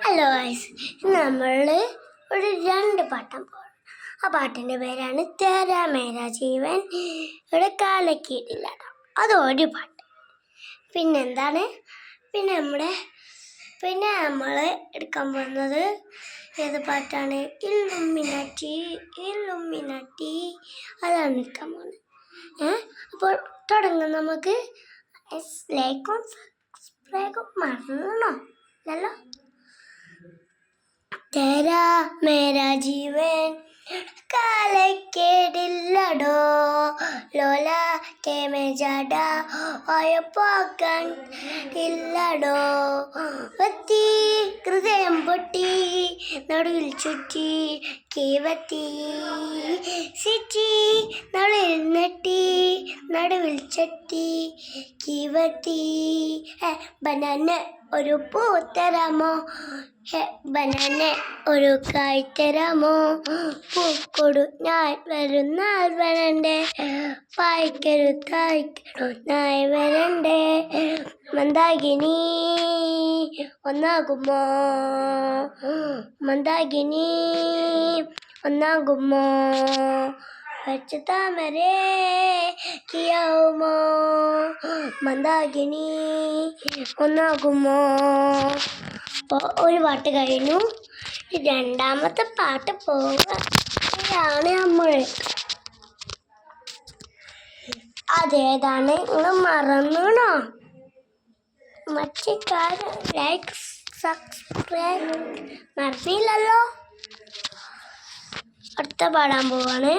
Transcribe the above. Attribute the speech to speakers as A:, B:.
A: Hello guys, നമ്മൾ ഒരു രണ്ട് പാട്ടം പോകണം. ആ പാട്ടിൻ്റെ പേരാണ് തേരാ മേരാ ജീവൻ ഇവിടെ കാലക്കീടില്ലട. അത് ഒരു പാട്ട്. പിന്നെന്താണ് പിന്നെ നമ്മൾ എടുക്കാൻ പോകുന്നത് ഏത് പാട്ടാണ്? ഇല്ലുമിനാറ്റി അതാണ് എടുക്കാൻ പോകുന്നത്. അപ്പോൾ തുടങ്ങാം. നമുക്ക് ലൈക്കും സബ്സ്ക്രൈബും മറന്നോ അല്ലല്ലോ. तेरा मेरा जीवन കാലക്കേടില്ലടോ ലോല കേമജാടാ ഒയപ്പാക്കാൻ ഇല്ലടോ വത്തി ഹൃദയം പൊട്ടി നടുവിൽ ചുറ്റി കേവത്തി സിറ്റി നടുവിൽ നെട്ടി നടുവിൽ ചട്ടി കീവത്തി ബനാന ഒരു പൂ തരാമോ? ബനാന ഒരു കായ് തരാമോ? പൂക്കൊടു ഞാൻ വരുന്നാൽ വരണ്ടേ, പായ്ക്കരു തായ്ക്കടു നായ് വരണ്ടേ. മന്ദാകിനി ഒന്നാകുമോ? മന്ദാകിനി ഒന്നാകുമോ? വച്ച താമരേ കിയാവുമോ? മന്ദാകിനി ഒന്നാകുമോ? ഒരു പാട്ട് കഴിഞ്ഞു. രണ്ടാമത്തെ പാട്ട് പോവുകയാണ് നമ്മൾ. അതേതാണ് നിങ്ങൾ മറന്നോ? മറ്റേ കാര്യം ലൈക്ക് സബ്സ്ക്രൈബ് മറന്നില്ലല്ലോ. അടുത്ത പാടാൻ പോവാണ്.